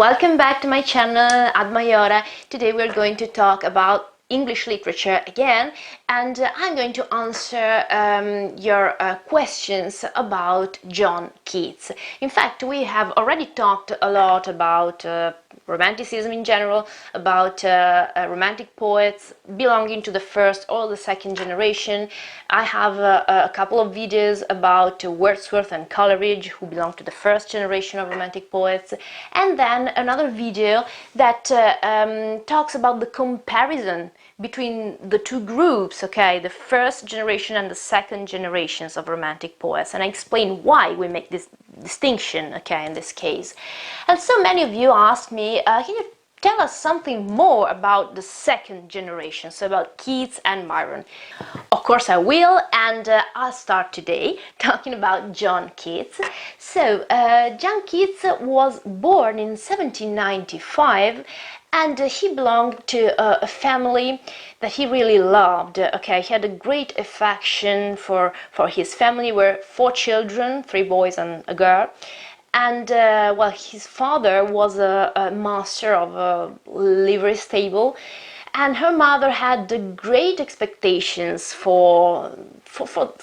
Welcome back to my channel at Maiora. Today we're going to talk about English literature again, and I'm going to answer your questions about John Keats. In fact, we have already talked a lot about romanticism in general, about romantic poets belonging to the first or the second generation. I have a couple of videos about Wordsworth and Coleridge, who belong to the first generation of romantic poets, and then another video that talks about the comparison between the two groups, okay, the first generation and the second generations of romantic poets, and I explain why we make this distinction, okay, in this case. And so many of you asked me, can you tell us something more about the second generation, so about Keats and Byron? Of course I will, and I'll start today talking about John Keats. So, John Keats was born in 1795, and he belonged to a family that he really loved. Okay, he had a great affection for his family. Were 4 children, 3 boys and a girl. And well, his father was a master of a livery stable, and her mother had the great expectations for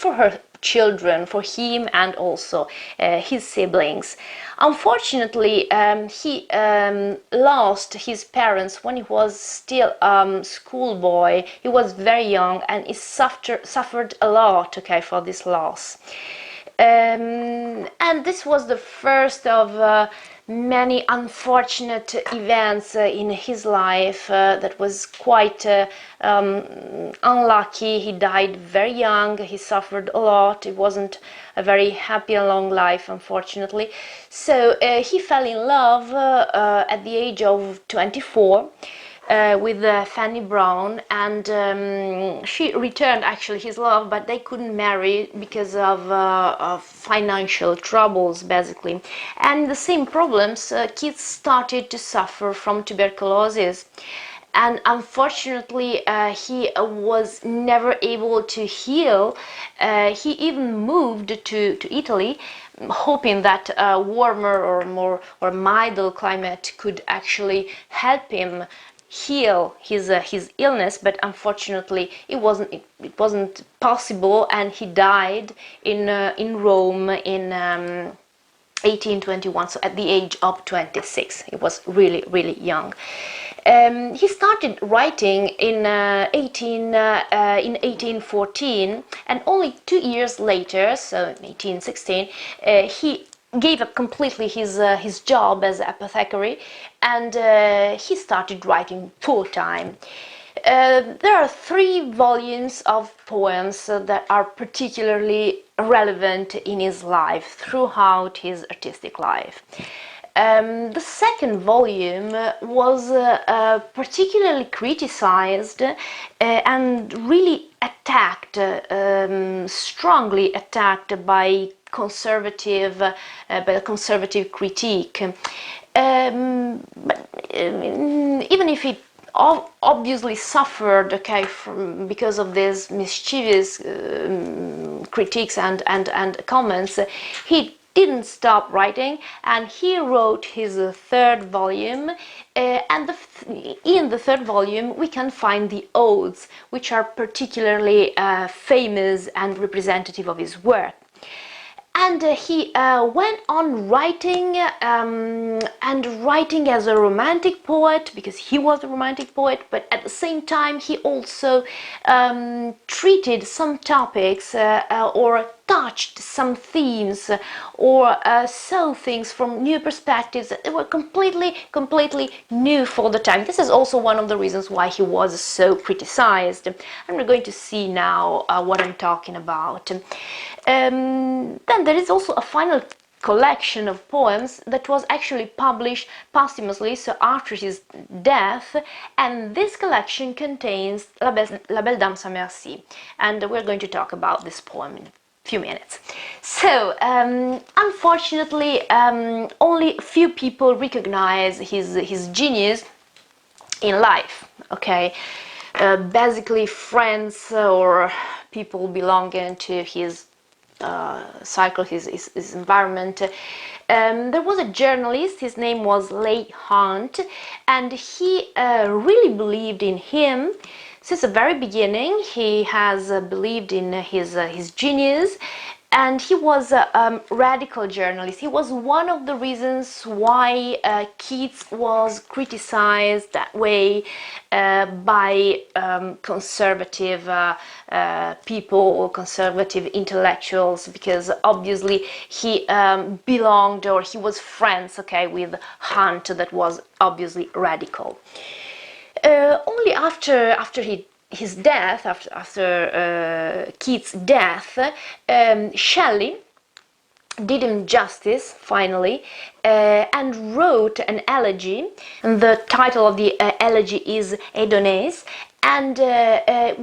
her children, for him and also his siblings. Unfortunately, he lost his parents when he was still a schoolboy. He was very young, and he suffered a lot, okay, for this loss. And this was the first of many unfortunate events in his life that was quite unlucky. He died very young, he suffered a lot, it wasn't a very happy and long life, unfortunately. So he fell in love at the age of 24 with Fanny Brown, and she returned actually his love, but they couldn't marry because of financial troubles, basically. And the same problems, Keats started to suffer from tuberculosis, and unfortunately he was never able to heal. He even moved to Italy, hoping that a warmer or milder climate could actually help him heal his illness, but unfortunately it wasn't possible, and he died in Rome in 1821, so at the age of 26. He was really young. He started writing in 1814, and only 2 years later, so in 1816, he gave up completely his job as apothecary, and he started writing full-time. There are 3 volumes of poems that are particularly relevant in his life, throughout his artistic life. The second volume was particularly criticized and really attacked, strongly attacked by the conservative critique. But even if it obviously suffered, okay, because of these mischievous critiques and comments, he didn't stop writing, and he wrote his 3rd volume, and in the 3rd volume we can find the odes, which are particularly famous and representative of his work. And he went on writing, and writing as a romantic poet, because he was a romantic poet, but at the same time he also treated some topics or touched some themes, or saw things from new perspectives that were completely new for the time. This is also one of the reasons why he was so criticized, and we're going to see now what I'm talking about. Then there is also a final collection of poems that was actually published posthumously, so after his death, and this collection contains La Belle Dame, Merci, and we're going to talk about this poem in few minutes. So unfortunately only few people recognize his genius in life, okay. Basically friends or people belonging to his cycle, his environment. There was a journalist, his name was Leigh Hunt, and he really believed in him. Since the very beginning, he has believed in his genius, and he was a radical journalist. He was one of the reasons why Keats was criticized that way by conservative people or conservative intellectuals, because obviously he belonged, or he was friends, okay, with Hunt, that was obviously radical. Only after his death, after Keats' death, Shelley did him justice finally and wrote an elegy, and the title of the elegy is Hedonese, and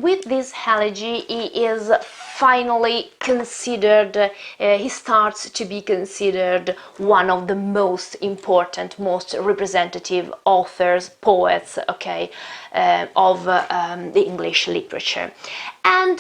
with this elegy he is finally considered, he starts to be considered one of the most important, most representative authors, poets, okay, of the English literature. And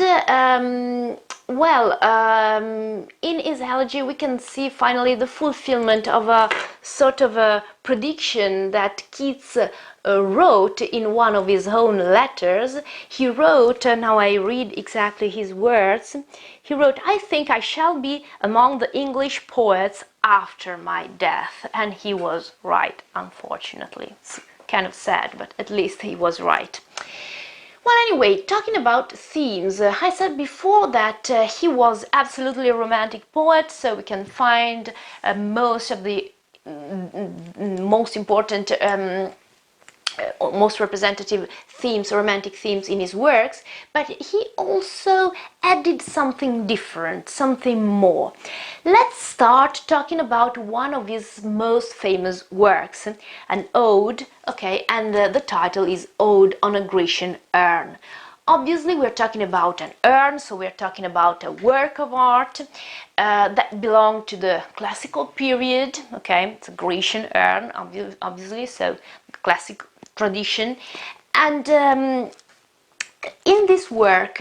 in his elegy we can see finally the fulfillment of a sort of a prediction that Keats wrote in one of his own letters. He wrote, now I read exactly his words, he wrote, "I think I shall be among the English poets after my death." And he was right, unfortunately. It's kind of sad, but at least he was right. Well, anyway, talking about themes, I said before that he was absolutely a romantic poet, so we can find most of the most important, most representative themes, romantic themes in his works, but he also added something different, something more. Let's start talking about one of his most famous works, an ode, okay, and the title is Ode on a Grecian Urn. Obviously we're talking about an urn, so we're talking about a work of art that belonged to the classical period, okay, it's a Grecian urn, obviously, so classic tradition. And in this work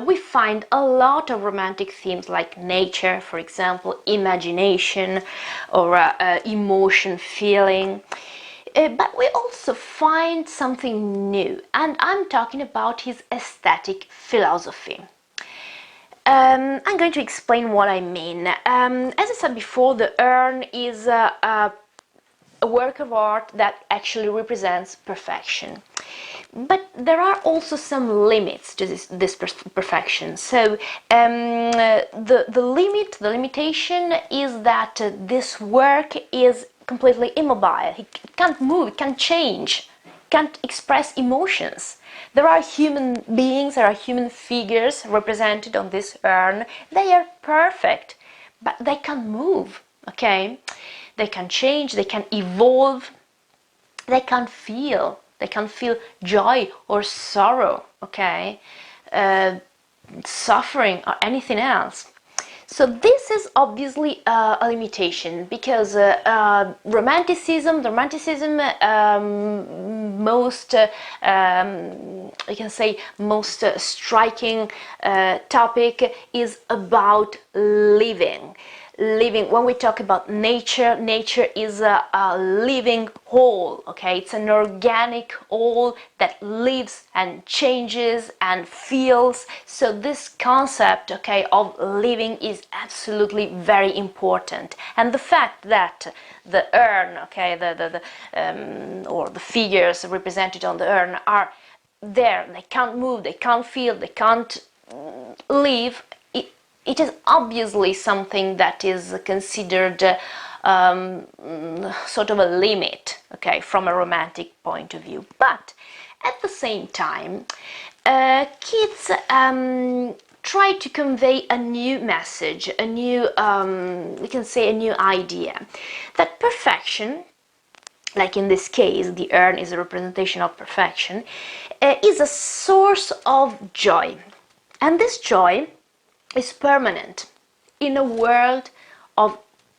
we find a lot of romantic themes like nature, for example, imagination, or emotion, feeling. But we also find something new, and I'm talking about his aesthetic philosophy. I'm going to explain what I mean. As I said before, the urn is a work of art that actually represents perfection. But there are also some limits to this perfection. So the limitation is that this work is completely immobile. It can't move, it can't change, can't express emotions. There are human beings, there are human figures represented on this urn. They are perfect, but they can't move, okay? They can change, they can evolve, they can't feel. They can't feel joy or sorrow, okay? Suffering or anything else. So this is obviously a limitation, because romanticism, most, you can say, most striking topic is about living. When we talk about nature, nature is a living whole, okay? It's an organic whole that lives and changes and feels. So this concept, okay, of living is absolutely very important. And the fact that the urn, okay, or the figures represented on the urn are there, they can't move, they can't feel, they can't live, it is obviously something that is considered sort of a limit, okay, from a romantic point of view. But at the same time, Keats tried to convey a new message, a new, we can say, a new idea, that perfection, like in this case, the urn is a representation of perfection, is a source of joy. And this joy is permanent in a world of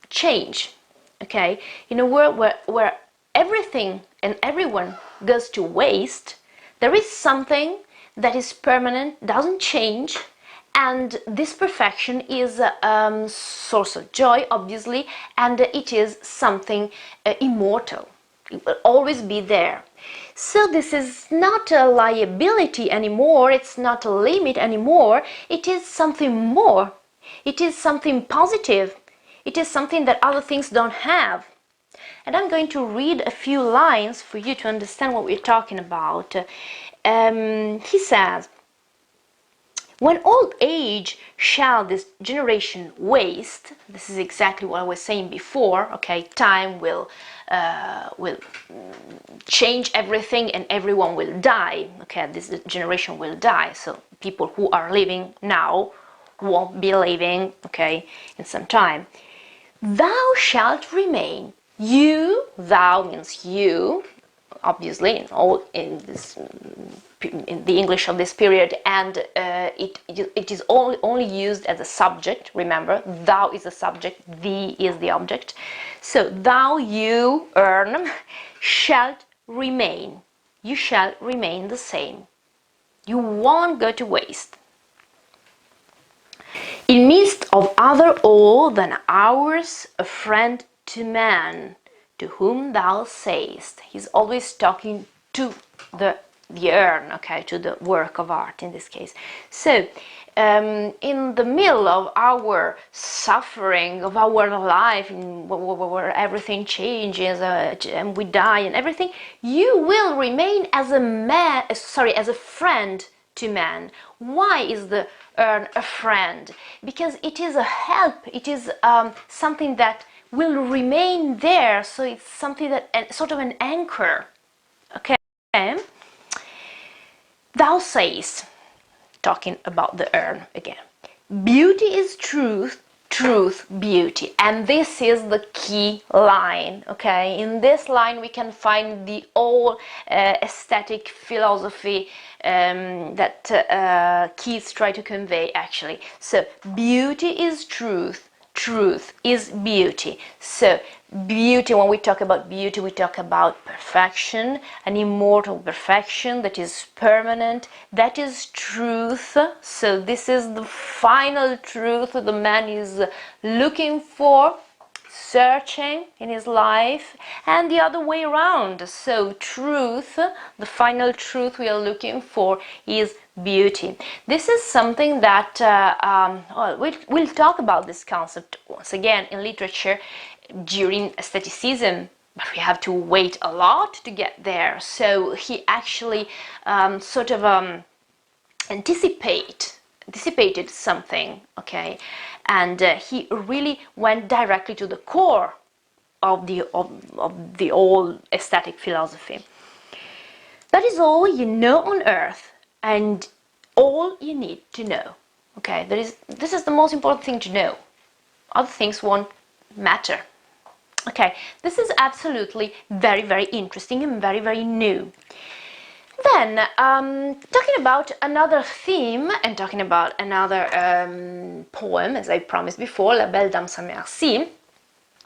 change, okay? In a world where everything and everyone goes to waste, there is something that is permanent, doesn't change, and this perfection is a source of joy, obviously, and it is something immortal. It will always be there. So this is not a liability anymore, it's not a limit anymore, it is something more. It is something positive. It is something that other things don't have. And I'm going to read a few lines for you to understand what we're talking about. He says, "When old age shall this generation waste," this is exactly what I was saying before, okay, time will change everything and everyone will die, okay, this generation will die, so people who are living now won't be living, okay, in some time. "Thou shalt remain." You, thou means you, obviously in the English of this period, and it is only used as a subject. Remember, thou is the subject, thee is the object. So thou, you, urn, shalt remain. You shall remain the same. You won't go to waste. "In midst of other all than ours, a friend to man, to whom thou sayest." He's always talking to the urn, okay, to the work of art in this case. So in the middle of our suffering, of our life, where everything changes and we die and everything, you will remain as a man, as a friend to man. Why is the urn a friend? Because it is a help, it is something that will remain there, so it's something that, sort of an anchor, okay? "Thou sayest," talking about the urn again, "beauty is truth, truth beauty," and this is the key line, okay? In this line we can find the whole aesthetic philosophy that Keats tried to convey, actually. So beauty is truth, truth is beauty. So beauty, when we talk about beauty, we talk about perfection, an immortal perfection that is permanent, that is truth. So this is the final truth the man is looking for, searching in his life, and the other way around. So truth, the final truth we are looking for, is beauty. This is something that we'll talk about this concept once again in literature during aestheticism, but we have to wait a lot to get there. So he actually anticipated something, okay, and he really went directly to the core of the old aesthetic philosophy. "That is all you know on earth, and all you need to know." Okay, this is the most important thing to know. Other things won't matter. Okay, this is absolutely very, very interesting and very, very new. Then, talking about another theme and talking about another poem, as I promised before, La Belle Dame sans Merci,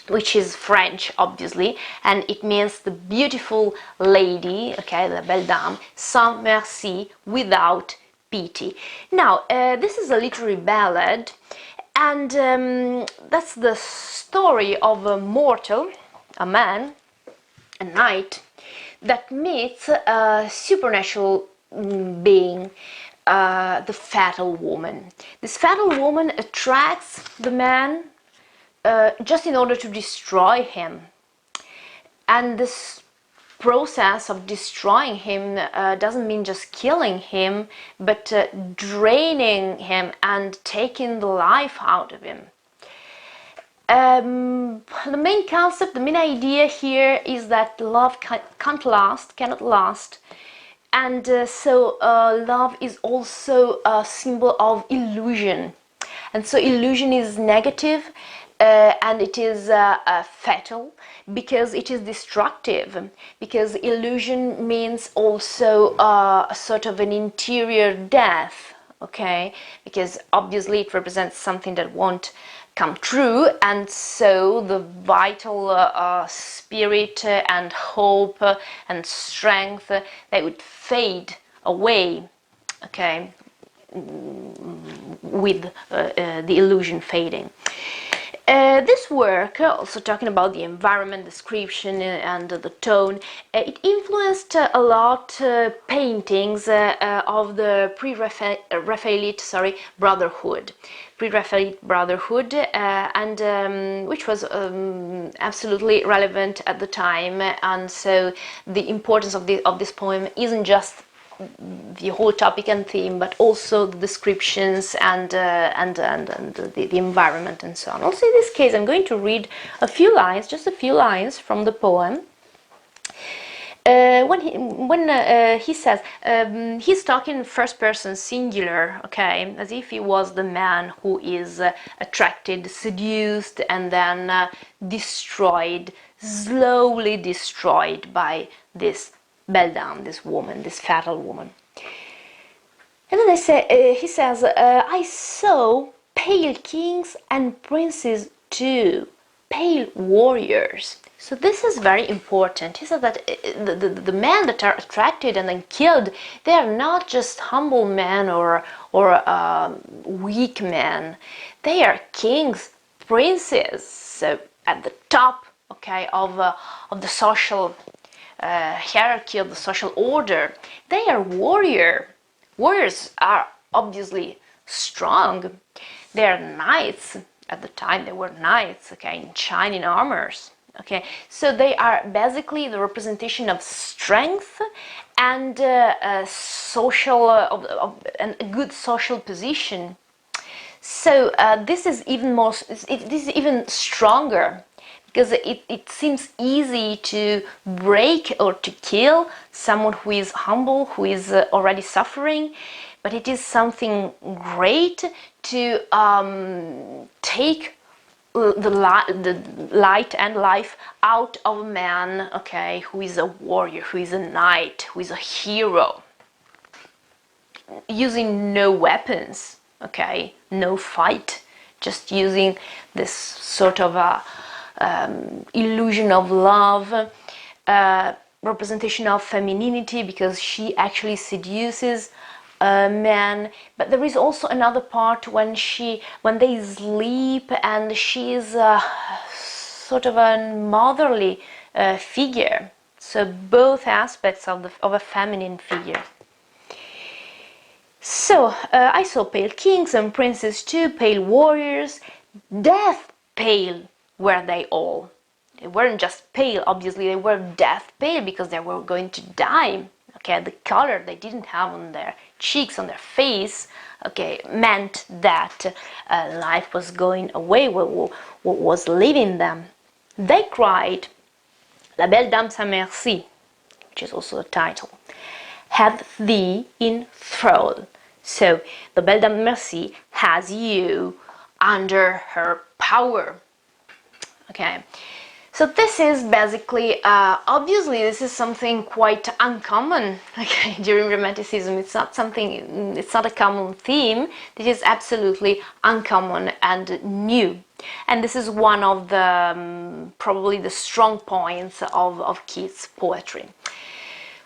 which is French, obviously, and it means the beautiful lady, okay, La Belle Dame, sans merci, without pity. Now, this is a literary ballad, and that's the story of a mortal, a man, a knight, that meets a supernatural being, the fatal woman. This fatal woman attracts the man just in order to destroy him. And this process of destroying him doesn't mean just killing him, but draining him and taking the life out of him. The main concept, the main idea here is that love cannot last, and so love is also a symbol of illusion, and so illusion is negative, and it is fatal because it is destructive, because illusion means also a sort of an interior death, okay, because obviously it represents something that won't come true, and so the vital spirit and hope and strength, they would fade away, okay, with the illusion fading. This work, also talking about the environment, description, and the tone, it influenced a lot paintings of the pre-Raphaelite Brotherhood. Pre-Raphaelite Brotherhood, and which was absolutely relevant at the time, and so the importance of this poem isn't just the whole topic and theme, but also the descriptions and the environment and so on. Also in this case I'm going to read a few lines, just a few lines from the poem. When he says, he's talking first person singular, okay, as if he was the man who is attracted, seduced, and then destroyed, slowly destroyed by this Belle Dame, this woman, this fatal woman. And then he says, I saw pale kings and princes too, pale warriors. So this is very important. He said that the men that are attracted and then killed, they are not just humble men or weak men. They are kings, princes, so at the top, okay, of the social hierarchy, of the social order. They are warriors. Warriors are obviously strong. They are knights. At the time they were knights, okay, in shining armors. Okay, so they are basically the representation of strength and social and a good social position. So this is even more. This is even stronger, because it seems easy to break or to kill someone who is humble, who is already suffering, but it is something great to take the light and life out of a man, okay, who is a warrior, who is a knight, who is a hero, using no weapons, okay, no fight, just using this sort of a illusion of love, representation of femininity, because she actually seduces men. But there is also another part when they sleep, and she is sort of a motherly figure. So both aspects of a feminine figure. So I saw pale kings and princes too, pale warriors, death pale were they all. They weren't just pale, obviously they were death pale, because they were going to die. Okay, the color they didn't have on their cheeks, on their face, okay, meant that life was going away, what was leaving them. They cried, La Belle Dame sa Merci, which is also the title, had thee in thrall. So the Belle Dame Merci has you under her power. Okay. So this is basically, obviously this is something quite uncommon, okay, during Romanticism. It's not a common theme. This is absolutely uncommon and new. And this is one of the, probably the strong points of Keats' poetry.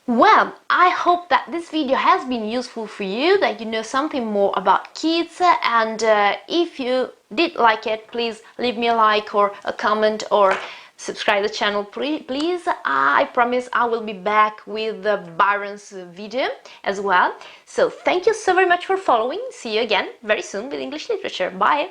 Well, I hope that this video has been useful for you, that you know something more about Keats, and if you did like it, please leave me a like or a comment, or subscribe to the channel, please. I promise I will be back with Byron's video as well. So thank you so very much for following. See you again very soon with English literature. Bye!